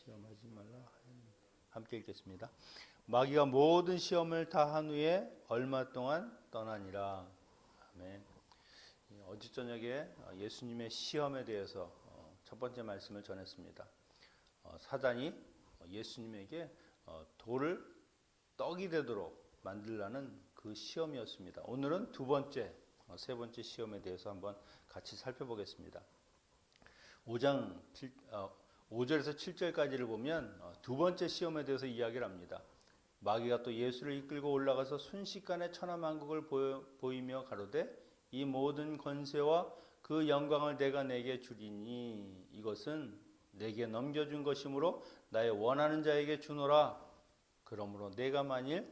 시험하지 말라. 함께 읽겠습니다. 마귀가 모든 시험을 다 한 후에 얼마 동안 떠나니라. 아멘. 어제 저녁에 예수님의 시험에 대해서 첫 번째 말씀을 전했습니다. 사단이 예수님에게 돌을 떡이 되도록 만들라는 그 시험이었습니다. 오늘은 두 번째, 세 번째 시험에 대해서 한번 같이 살펴보겠습니다. 5절에서 7절까지를 보면 두 번째 시험에 대해서 이야기를 합니다. 마귀가 또 예수를 이끌고 올라가서 순식간에 천하만국을 보이며 가로되 이 모든 권세와 그 영광을 내가 내게 주리니 이것은 내게 넘겨준 것이므로 나의 원하는 자에게 주노라. 그러므로 내가 만일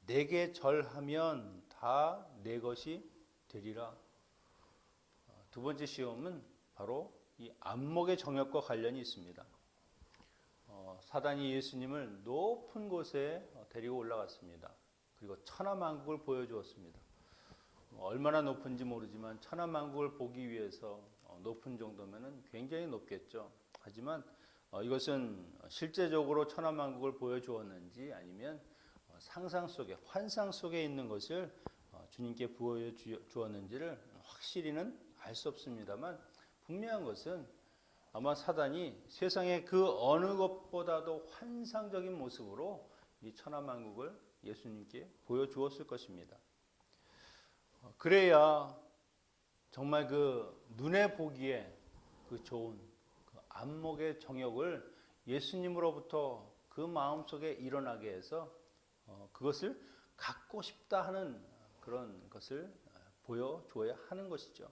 내게 절하면 다 내 것이 되리라. 두 번째 시험은 바로 이 안목의 정욕과 관련이 있습니다. 사단이 예수님을 높은 곳에 데리고 올라갔습니다. 그리고 천하만국을 보여주었습니다. 얼마나 높은지 모르지만 천하만국을 보기 위해서 높은 정도면 굉장히 높겠죠. 하지만 이것은 실제적으로 천하만국을 보여주었는지 아니면 상상 속에, 환상 속에 있는 것을 주님께 보여주었는지를 확실히는 알 수 없습니다만 분명한 것은 아마 사단이 세상의 그 어느 것보다도 환상적인 모습으로 이 천하만국을 예수님께 보여주었을 것입니다. 그래야 정말 그 눈에 보기에 그 좋은 그 안목의 정욕을 예수님으로부터 그 마음속에 일어나게 해서 그것을 갖고 싶다 하는 그런 것을 보여줘야 하는 것이죠.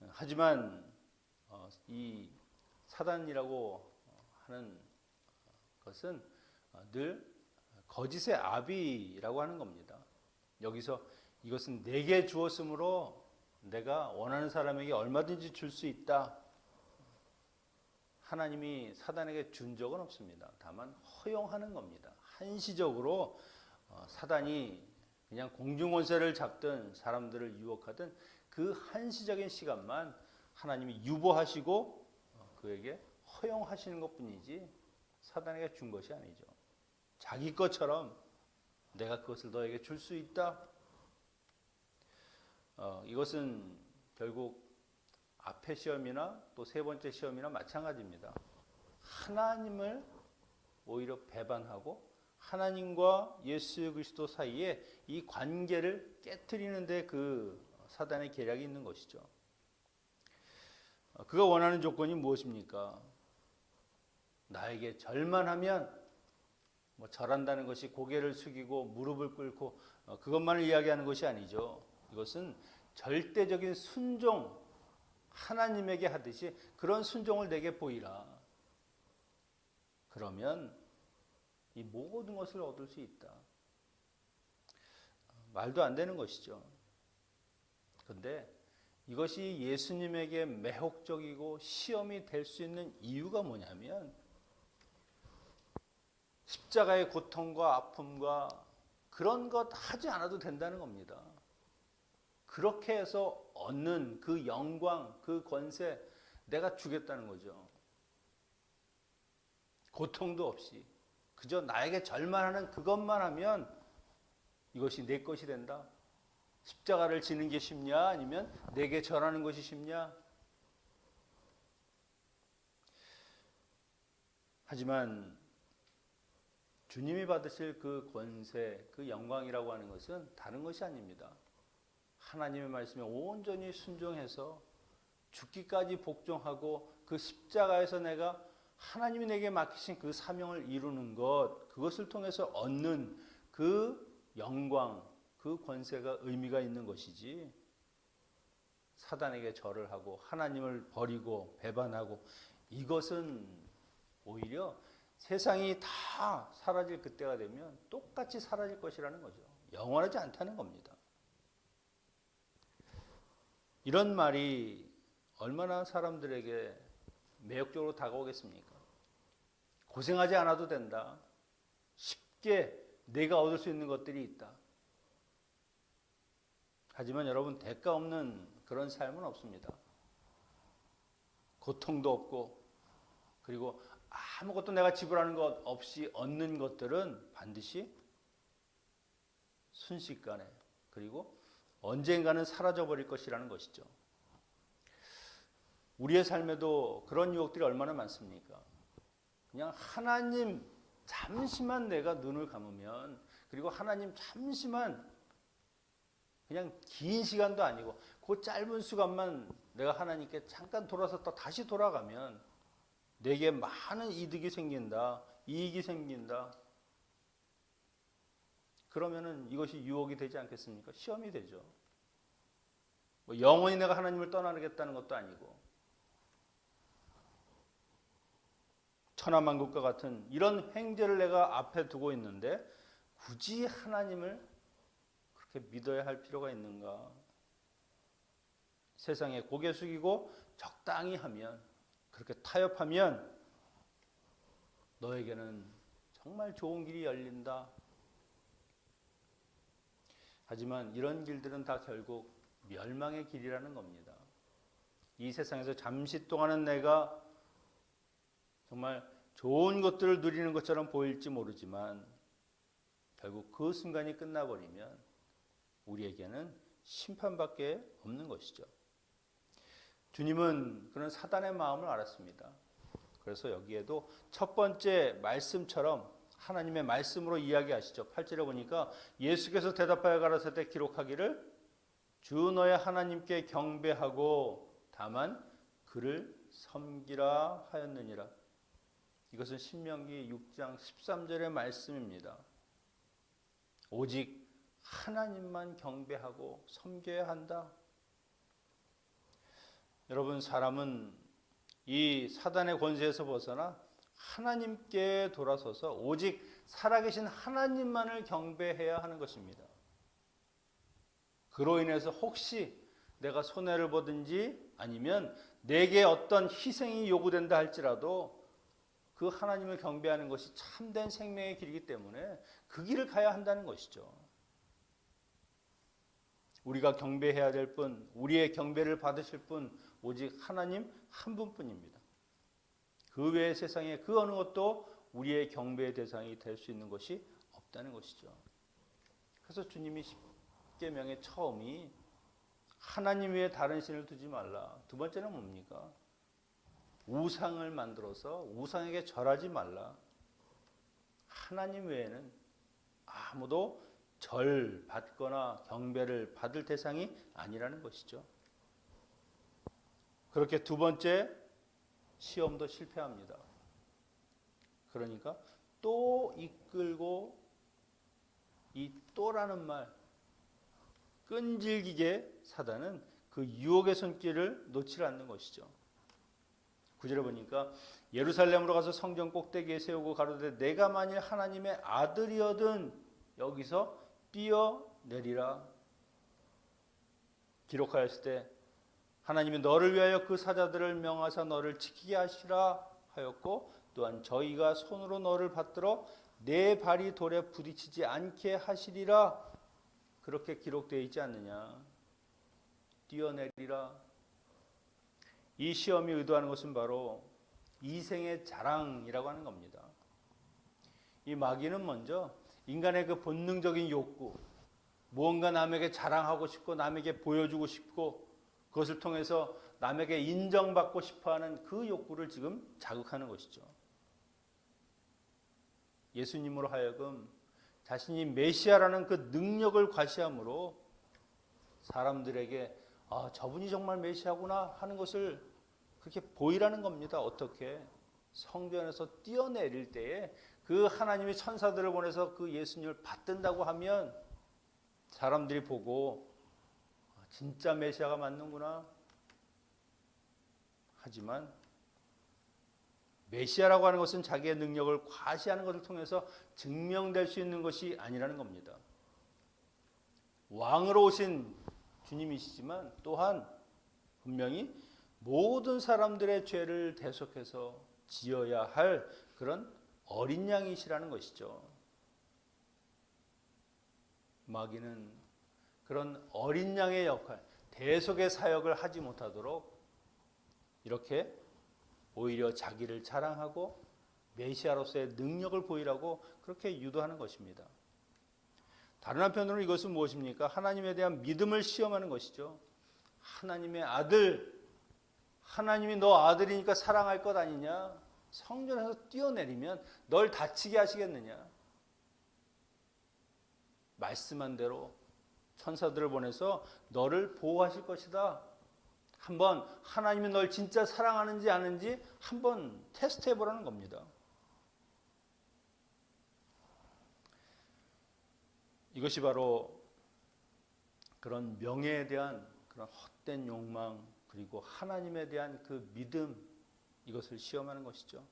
하지만 이 사단이라고 하는 것은 늘 거짓의 아비라고 하는 겁니다. 여기서 이것은 내게 주었으므로 내가 원하는 사람에게 얼마든지 줄 수 있다. 하나님이 사단에게 준 적은 없습니다. 다만 허용하는 겁니다. 한시적으로 사단이 그냥 공중권세를 잡든 사람들을 유혹하든 그 한시적인 시간만 하나님이 유보하시고 그에게 허용하시는 것뿐이지 사단에게 준 것이 아니죠. 자기 것처럼 내가 그것을 너에게 줄 수 있다. 이것은 결국 앞의 시험이나 또 세 번째 시험이나 마찬가지입니다. 하나님을 오히려 배반하고 하나님과 예수 그리스도 사이에 이 관계를 깨트리는 데 그 사단의 계략이 있는 것이죠. 그가 원하는 조건이 무엇입니까? 나에게 절만 하면 절한다는 것이 고개를 숙이고 무릎을 꿇고 그것만을 이야기하는 것이 아니죠. 이것은 절대적인 순종, 하나님에게 하듯이 그런 순종을 내게 보이라. 그러면 이 모든 것을 얻을 수 있다. 말도 안 되는 것이죠. 그런데 이것이 예수님에게 매혹적이고 시험이 될 수 있는 이유가 뭐냐면 십자가의 고통과 아픔과 그런 것 하지 않아도 된다는 겁니다. 그렇게 해서 얻는 그 영광, 그 권세 내가 주겠다는 거죠. 고통도 없이 그저 나에게 절만하는 그것만 하면 이것이 내 것이 된다. 십자가를 지는 게 쉽냐? 아니면 내게 절하는 것이 쉽냐? 하지만 주님이 받으실 그 권세, 그 영광이라고 하는 것은 다른 것이 아닙니다. 하나님의 말씀에 온전히 순종해서 죽기까지 복종하고 그 십자가에서 내가 하나님이 내게 맡기신 그 사명을 이루는 것, 그것을 통해서 얻는 그 영광, 그 권세가 의미가 있는 것이지 사단에게 절을 하고 하나님을 버리고 배반하고 이것은 오히려 세상이 다 사라질 그때가 되면 똑같이 사라질 것이라는 거죠. 영원하지 않다는 겁니다. 이런 말이 얼마나 사람들에게 매력적으로 다가오겠습니까? 고생하지 않아도 된다. 쉽게 내가 얻을 수 있는 것들이 있다. 하지만 여러분 대가 없는 그런 삶은 없습니다. 고통도 없고 그리고 아무것도 내가 지불하는 것 없이 얻는 것들은 반드시 순식간에 그리고 언젠가는 사라져버릴 것이라는 것이죠. 우리의 삶에도 그런 유혹들이 얼마나 많습니까? 그냥 하나님 잠시만 내가 눈을 감으면, 그리고 하나님 잠시만, 그냥 긴 시간도 아니고 그 짧은 시간만 내가 하나님께 잠깐 돌아섰다 다시 돌아가면 내게 많은 이득이 생긴다, 이익이 생긴다. 그러면은 이것이 유혹이 되지 않겠습니까? 시험이 되죠. 뭐 영원히 내가 하나님을 떠나겠다는 것도 아니고, 천하만국과 같은 이런 행제를 내가 앞에 두고 있는데 굳이 하나님을 그렇게 믿어야 할 필요가 있는가? 세상에 고개 숙이고 적당히 하면, 그렇게 타협하면 너에게는 정말 좋은 길이 열린다. 하지만 이런 길들은 다 결국 멸망의 길이라는 겁니다. 이 세상에서 잠시 동안은 내가 정말 좋은 것들을 누리는 것처럼 보일지 모르지만 결국 그 순간이 끝나버리면 우리에게는 심판밖에 없는 것이죠. 주님은 그런 사단의 마음을 알았습니다. 그래서 여기에도 첫 번째 말씀처럼 하나님의 말씀으로 이야기하시죠. 8절에 보니까 예수께서 대답하여 가라사대 기록하기를 주 너의 하나님께 경배하고 다만 그를 섬기라 하였느니라. 이것은 신명기 6장 13절의 말씀입니다. 오직 하나님만 경배하고 섬겨야 한다. 여러분, 사람은 이 사단의 권세에서 벗어나 하나님께 돌아서서 오직 살아계신 하나님만을 경배해야 하는 것입니다. 그로 인해서 혹시 내가 손해를 보든지 아니면 내게 어떤 희생이 요구된다 할지라도 그 하나님을 경배하는 것이 참된 생명의 길이기 때문에 그 길을 가야 한다는 것이죠. 우리가 경배해야 될 분, 우리의 경배를 받으실 분 오직 하나님 한 분뿐입니다. 그 외의 세상에 그 어느 것도 우리의 경배의 대상이 될 수 있는 것이 없다는 것이죠. 그래서 주님이 십계명의 처음이 하나님 외에 다른 신을 두지 말라. 두 번째는 뭡니까? 우상을 만들어서 우상에게 절하지 말라. 하나님 외에는 아무도 절 받거나 경배를 받을 대상이 아니라는 것이죠. 그렇게 두 번째 시험도 실패합니다. 그러니까 또 이끌고, 이 또라는 말, 끈질기게 사단은 그 유혹의 손길을 놓지 않는 것이죠. 9절에 보니까 예루살렘으로 가서 성전 꼭대기에 세우고 가로되 내가 만일 하나님의 아들이어든 여기서 뛰어내리라. 기록하였을 때 하나님이 너를 위하여 그 사자들을 명하사 너를 지키게 하시라 하였고 또한 저희가 손으로 너를 받들어 내 발이 돌에 부딪히지 않게 하시리라. 그렇게 기록되어 있지 않느냐. 뛰어내리라. 이 시험이 의도하는 것은 바로 이생의 자랑이라고 하는 겁니다. 이 마귀는 먼저 인간의 그 본능적인 욕구, 무언가 남에게 자랑하고 싶고 남에게 보여주고 싶고 그것을 통해서 남에게 인정받고 싶어하는 그 욕구를 지금 자극하는 것이죠. 예수님으로 하여금 자신이 메시아라는 그 능력을 과시함으로 사람들에게 저분이 정말 메시아구나 하는 것을 그렇게 보이라는 겁니다. 어떻게? 성전에서 뛰어내릴 때에 그 하나님이 천사들을 보내서 그 예수님을 받든다고 하면 사람들이 보고 진짜 메시아가 맞는구나. 하지만 메시아라고 하는 것은 자기의 능력을 과시하는 것을 통해서 증명될 수 있는 것이 아니라는 겁니다. 왕으로 오신 주님이시지만 또한 분명히 모든 사람들의 죄를 대속해서 지어야 할 그런 어린 양이시라는 것이죠. 마귀는 그런 어린 양의 역할, 대속의 사역을 하지 못하도록 이렇게 오히려 자기를 자랑하고 메시아로서의 능력을 보이라고 그렇게 유도하는 것입니다. 다른 한편으로는 이것은 무엇입니까? 하나님에 대한 믿음을 시험하는 것이죠. 하나님의 아들, 하나님이 너 아들이니까 사랑할 것 아니냐? 성전에서 뛰어내리면 널 다치게 하시겠느냐? 말씀한 대로 천사들을 보내서 너를 보호하실 것이다. 한번 하나님이 널 진짜 사랑하는지 아는지 한번 테스트 해보라는 겁니다. 이것이 바로 그런 명예에 대한 그런 헛된 욕망, 그리고 하나님에 대한 그 믿음, 이것을 시험하는 것이죠.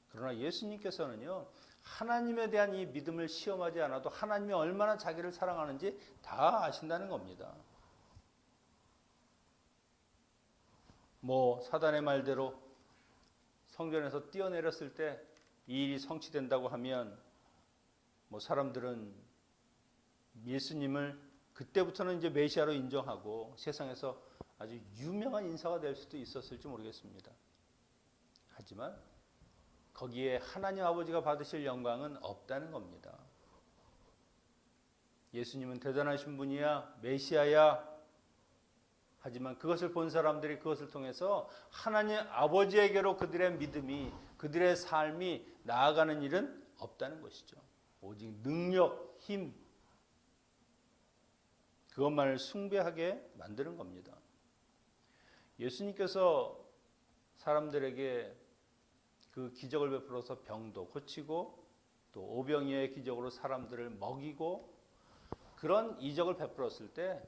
그러나 예수님께서는요, 하나님에 대한 이 믿음을 시험하지 않아도 하나님이 얼마나 자기를 사랑하는지 다 아신다는 겁니다. 사단의 말대로 성전에서 뛰어내렸을 때 이 일이 성취된다고 하면 사람들은 예수님을 그때부터는 이제 메시아로 인정하고 세상에서 아주 유명한 인사가 될 수도 있었을지 모르겠습니다. 하지만 거기에 하나님 아버지가 받으실 영광은 없다는 겁니다. 예수님은 대단하신 분이야, 메시아야. 하지만 그것을 본 사람들이 그것을 통해서 하나님 아버지에게로 그들의 믿음이, 그들의 삶이 나아가는 일은 없다는 것이죠. 오직 능력, 힘, 그것만을 숭배하게 만드는 겁니다. 예수님께서 사람들에게 그 기적을 베풀어서 병도 고치고 또 오병이어의 기적으로 사람들을 먹이고 그런 이적을 베풀었을 때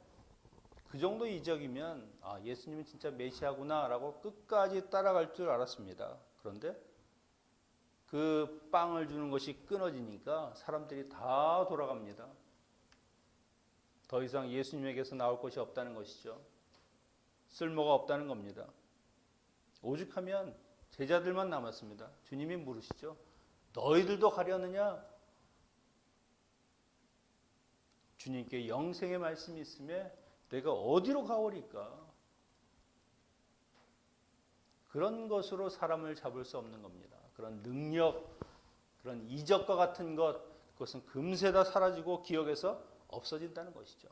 그 정도 이적이면 예수님은 진짜 메시아구나 라고 끝까지 따라갈 줄 알았습니다. 그런데 그 빵을 주는 것이 끊어지니까 사람들이 다 돌아갑니다. 더 이상 예수님에게서 나올 것이 없다는 것이죠. 쓸모가 없다는 겁니다. 오죽하면 제자들만 남았습니다. 주님이 물으시죠. 너희들도 가려느냐? 주님께 영생의 말씀이 있음에 내가 어디로 가오리까? 그런 것으로 사람을 잡을 수 없는 겁니다. 그런 능력, 그런 이적과 같은 것, 그것은 금세 다 사라지고 기억에서 없어진다는 것이죠.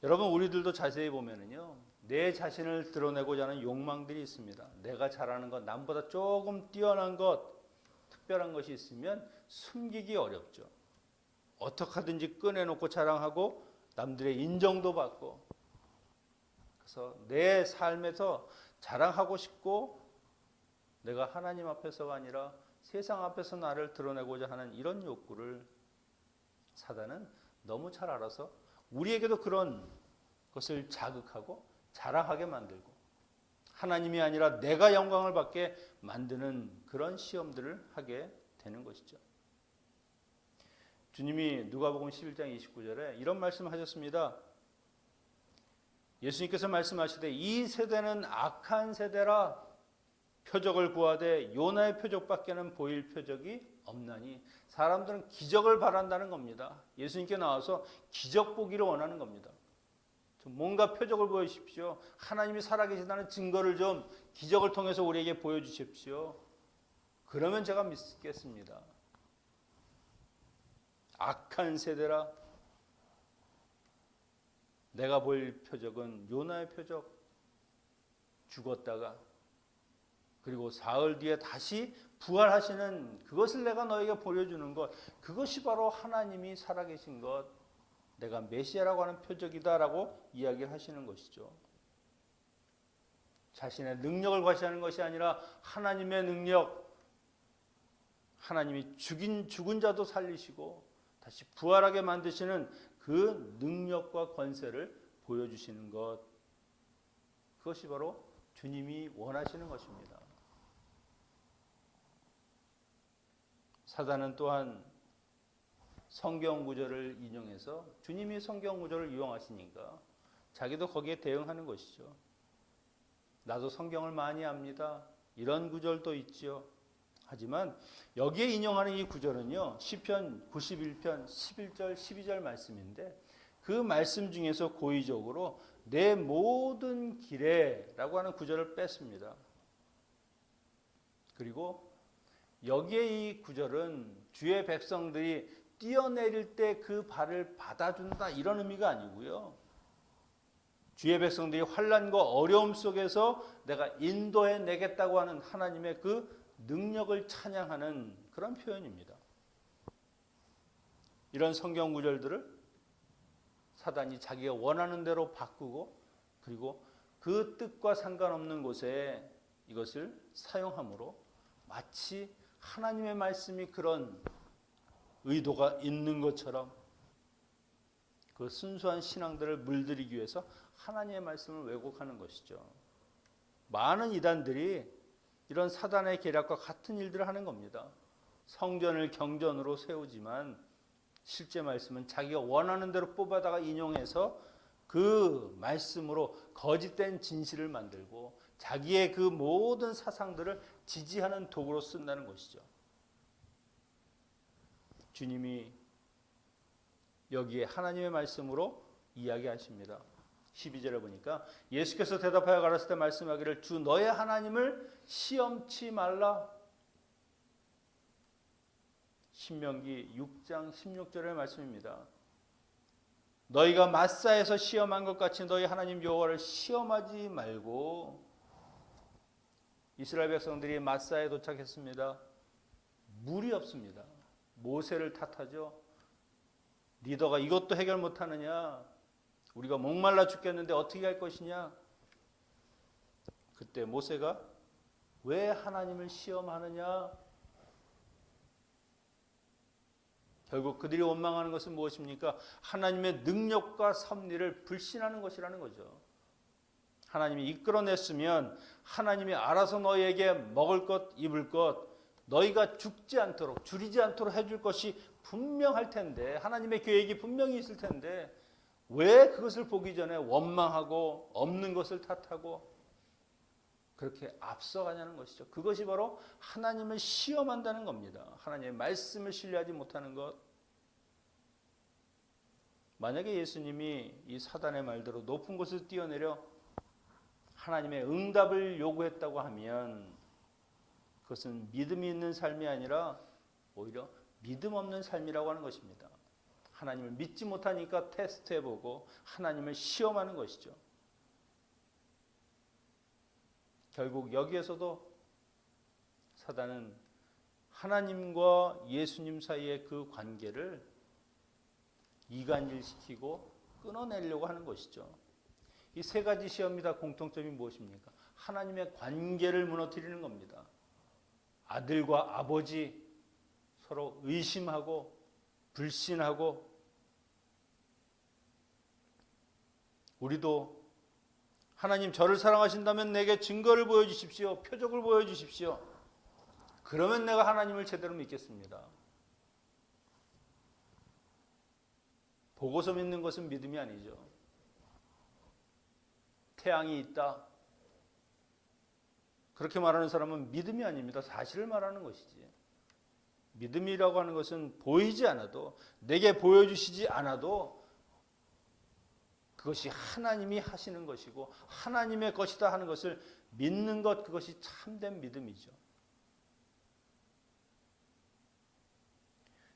여러분, 우리들도 자세히 보면은요, 내 자신을 드러내고자 하는 욕망들이 있습니다. 내가 잘하는 것, 남보다 조금 뛰어난 것, 특별한 것이 있으면 숨기기 어렵죠. 어떻게 하든지 꺼내놓고 자랑하고 남들의 인정도 받고, 그래서 내 삶에서 자랑하고 싶고 내가 하나님 앞에서가 아니라 세상 앞에서 나를 드러내고자 하는 이런 욕구를 사단은 너무 잘 알아서 우리에게도 그런 것을 자극하고 자랑하게 만들고 하나님이 아니라 내가 영광을 받게 만드는 그런 시험들을 하게 되는 것이죠. 주님이 누가복음 11장 29절에 이런 말씀을 하셨습니다. 예수님께서 말씀하시되 이 세대는 악한 세대라 표적을 구하되 요나의 표적밖에는 보일 표적이 없나니. 사람들은 기적을 바란다는 겁니다. 예수님께 나와서 기적 보기를 원하는 겁니다. 좀 뭔가 표적을 보여주십시오. 하나님이 살아계시다는 증거를 좀 기적을 통해서 우리에게 보여주십시오. 그러면 제가 믿겠습니다. 악한 세대라. 내가 볼 표적은 요나의 표적. 죽었다가 그리고 사흘 뒤에 다시 부활하시는 그것을 내가 너에게 보여주는 것, 그것이 바로 하나님이 살아계신 것, 내가 메시아라고 하는 표적이다라고 이야기를 하시는 것이죠. 자신의 능력을 과시하는 것이 아니라 하나님의 능력, 하나님이 죽은 자도 살리시고 다시 부활하게 만드시는 그 능력과 권세를 보여주시는 것, 그것이 바로 주님이 원하시는 것입니다. 사단은 또한 성경 구절을 인용해서 주님이 성경 구절을 이용하시니까 자기도 거기에 대응하는 것이죠. 나도 성경을 많이 압니다. 이런 구절도 있지요. 하지만 여기에 인용하는 이 구절은요, 시편 91편 11절 12절 말씀인데 그 말씀 중에서 고의적으로 내 모든 길에 라고 하는 구절을 뺐습니다. 그리고 여기에 이 구절은 주의 백성들이 뛰어내릴 때 그 발을 받아준다 이런 의미가 아니고요. 주의 백성들이 환난과 어려움 속에서 내가 인도해 내겠다고 하는 하나님의 그 능력을 찬양하는 그런 표현입니다. 이런 성경 구절들을 사단이 자기가 원하는 대로 바꾸고 그리고 그 뜻과 상관없는 곳에 이것을 사용함으로 마치 하나님의 말씀이 그런 의도가 있는 것처럼 그 순수한 신앙들을 물들이기 위해서 하나님의 말씀을 왜곡하는 것이죠. 많은 이단들이 이런 사단의 계략과 같은 일들을 하는 겁니다. 성전을 경전으로 세우지만 실제 말씀은 자기가 원하는 대로 뽑아다가 인용해서 그 말씀으로 거짓된 진실을 만들고 자기의 그 모든 사상들을 지지하는 도구로 쓴다는 것이죠. 주님이 여기에 하나님의 말씀으로 이야기하십니다. 12절에 보니까 예수께서 대답하여 가라사대 때 말씀하기를 주 너의 하나님을 시험치 말라. 신명기 6장 16절의 말씀입니다. 너희가 마사에서 시험한 것 같이 너희 하나님 여호와를 시험하지 말고. 이스라엘 백성들이 마사에 도착했습니다. 물이 없습니다. 모세를 탓하죠. 리더가 이것도 해결 못하느냐? 우리가 목말라 죽겠는데 어떻게 할 것이냐? 그때 모세가 왜 하나님을 시험하느냐? 결국 그들이 원망하는 것은 무엇입니까? 하나님의 능력과 섭리를 불신하는 것이라는 거죠. 하나님이 이끌어냈으면 하나님이 알아서 너희에게 먹을 것, 입을 것, 너희가 죽지 않도록, 줄이지 않도록 해줄 것이 분명할 텐데, 하나님의 계획이 분명히 있을 텐데 왜 그것을 보기 전에 원망하고 없는 것을 탓하고 그렇게 앞서가냐는 것이죠. 그것이 바로 하나님을 시험한다는 겁니다. 하나님의 말씀을 신뢰하지 못하는 것. 만약에 예수님이 이 사단의 말대로 높은 곳을 뛰어내려 하나님의 응답을 요구했다고 하면 그것은 믿음이 있는 삶이 아니라 오히려 믿음 없는 삶이라고 하는 것입니다. 하나님을 믿지 못하니까 테스트해보고 하나님을 시험하는 것이죠. 결국 여기에서도 사단은 하나님과 예수님 사이의 그 관계를 이간질시키고 끊어내려고 하는 것이죠. 이 세 가지 시험이 다 공통점이 무엇입니까? 하나님의 관계를 무너뜨리는 겁니다. 아들과 아버지 서로 의심하고 불신하고 우리도 하나님 저를 사랑하신다면 내게 증거를 보여주십시오. 표적을 보여주십시오. 그러면 내가 하나님을 제대로 믿겠습니다. 보고서 믿는 것은 믿음이 아니죠. 태양이 있다. 그렇게 말하는 사람은 믿음이 아닙니다. 사실을 말하는 것이지. 믿음이라고 하는 것은 보이지 않아도 내게 보여주시지 않아도 그것이 하나님이 하시는 것이고 하나님의 것이다 하는 것을 믿는 것, 그것이 참된 믿음이죠.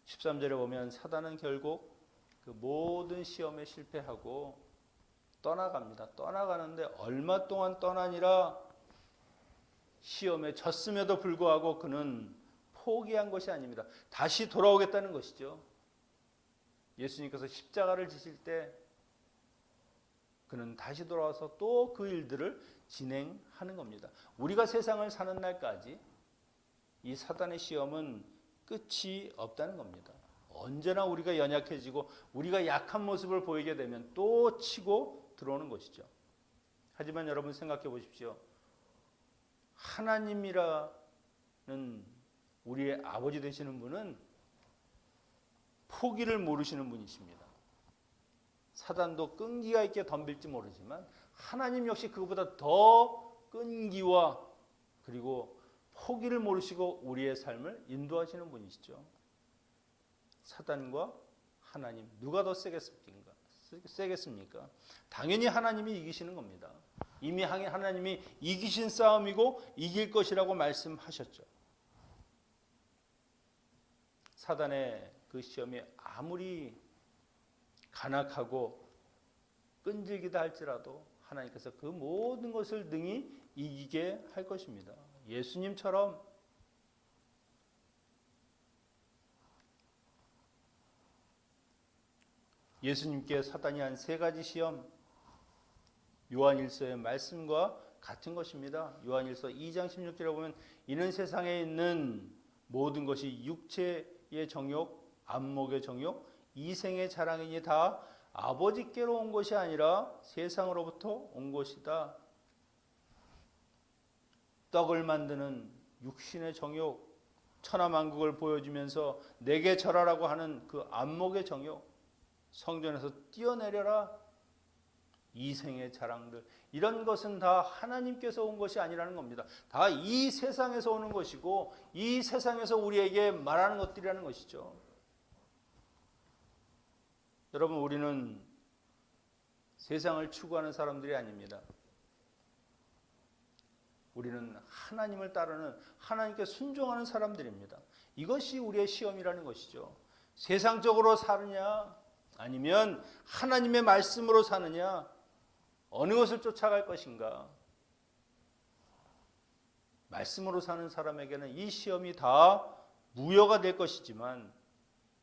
13절에 보면 사단은 결국 그 모든 시험에 실패하고 떠나갑니다. 떠나가는데 얼마 동안 떠나니라 시험에 졌음에도 불구하고 그는 포기한 것이 아닙니다. 다시 돌아오겠다는 것이죠. 예수님께서 십자가를 지실 때 그는 다시 돌아와서 또 그 일들을 진행하는 겁니다. 우리가 세상을 사는 날까지 이 사단의 시험은 끝이 없다는 겁니다. 언제나 우리가 연약해지고 우리가 약한 모습을 보이게 되면 또 치고 들어오는 것이죠. 하지만 여러분 생각해 보십시오. 하나님이라는 우리의 아버지 되시는 분은 포기를 모르시는 분이십니다. 사단도 끈기가 있게 덤빌지 모르지만 하나님 역시 그것보다 더 끈기와 그리고 포기를 모르시고 우리의 삶을 인도하시는 분이시죠. 사단과 하나님 누가 더 세겠습니까? 당연히 하나님이 이기시는 겁니다. 이미 하나님이 이기신 싸움이고 이길 것이라고 말씀하셨죠. 사단의 그 시험이 아무리 간악하고 끈질기다 할지라도 하나님께서 그 모든 것을 능히 이기게 할 것입니다. 예수님처럼 예수님께 사단이 한 세 가지 시험, 요한일서의 말씀과 같은 것입니다. 요한일서 2장 16절에 보면 이는 세상에 있는 모든 것이 육체의 정욕, 안목의 정욕, 이생의 자랑이니 다 아버지께로 온 것이 아니라 세상으로부터 온 것이다. 떡을 만드는 육신의 정욕, 천하만국을 보여주면서 내게 절하라고 하는 그 안목의 정욕, 성전에서 뛰어내려라, 이생의 자랑들, 이런 것은 다 하나님께서 온 것이 아니라는 겁니다. 다 이 세상에서 오는 것이고 이 세상에서 우리에게 말하는 것들이라는 것이죠. 여러분, 우리는 세상을 추구하는 사람들이 아닙니다. 우리는 하나님을 따르는, 하나님께 순종하는 사람들입니다. 이것이 우리의 시험이라는 것이죠. 세상적으로 사느냐 아니면 하나님의 말씀으로 사느냐, 어느 것을 쫓아갈 것인가. 말씀으로 사는 사람에게는 이 시험이 다 무효가 될 것이지만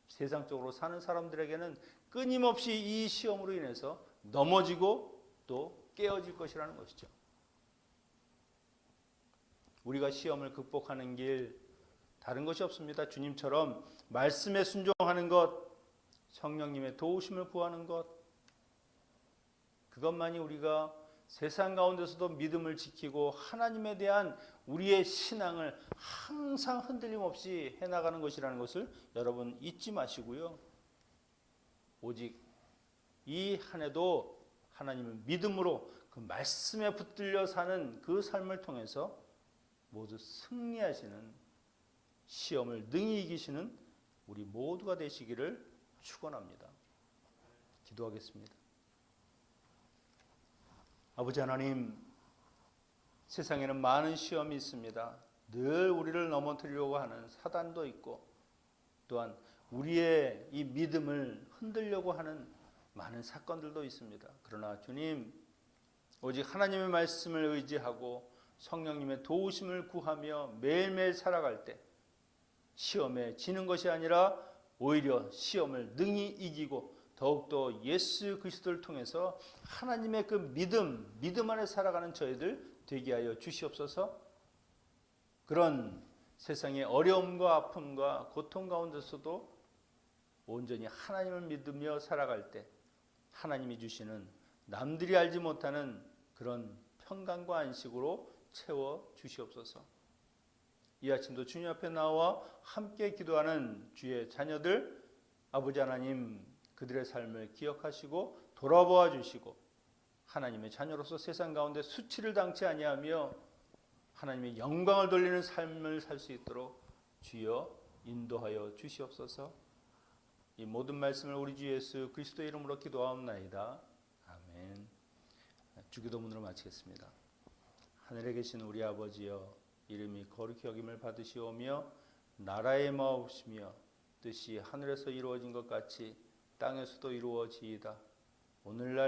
세상적으로 사는 사람들에게는 끊임없이 이 시험으로 인해서 넘어지고 또 깨어질 것이라는 것이죠. 우리가 시험을 극복하는 길 다른 것이 없습니다. 주님처럼 말씀에 순종하는 것, 성령님의 도우심을 구하는 것, 그것만이 우리가 세상 가운데서도 믿음을 지키고 하나님에 대한 우리의 신앙을 항상 흔들림 없이 해나가는 것이라는 것을 여러분 잊지 마시고요. 오직 이 한 해도 하나님을 믿음으로 그 말씀에 붙들려 사는 그 삶을 통해서 모두 승리하시는, 시험을 능히 이기시는 우리 모두가 되시기를 축원합니다. 기도하겠습니다. 아버지 하나님, 세상에는 많은 시험이 있습니다. 늘 우리를 넘어뜨리려고 하는 사단도 있고 또한 우리의 이 믿음을 흔들려고 하는 많은 사건들도 있습니다. 그러나 주님, 오직 하나님의 말씀을 의지하고 성령님의 도우심을 구하며 매일매일 살아갈 때 시험에 지는 것이 아니라 오히려 시험을 능히 이기고 더욱더 예수 그리스도를 통해서 하나님의 그 믿음 안에 살아가는 저희들 되게 하여 주시옵소서. 그런 세상의 어려움과 아픔과 고통 가운데서도 온전히 하나님을 믿으며 살아갈 때 하나님이 주시는 남들이 알지 못하는 그런 평강과 안식으로 채워 주시옵소서. 이 아침도 주님 앞에 나와 함께 기도하는 주의 자녀들, 아버지 하나님, 그들의 삶을 기억하시고 돌아보아 주시고 하나님의 자녀로서 세상 가운데 수치를 당치 아니하며 하나님의 영광을 돌리는 삶을 살 수 있도록 주여 인도하여 주시옵소서. 이 모든 말씀을 우리 주 예수 그리스도의 이름으로 기도하옵나이다. 아멘. 주기도문으로 마치겠습니다. 하늘에 계신 우리 아버지여, 이름이 거룩히 여김을 받으시오며 나라의 마옵시며 뜻이 하늘에서 이루어진 것 같이 땅에서도 이루어지이다. 오늘날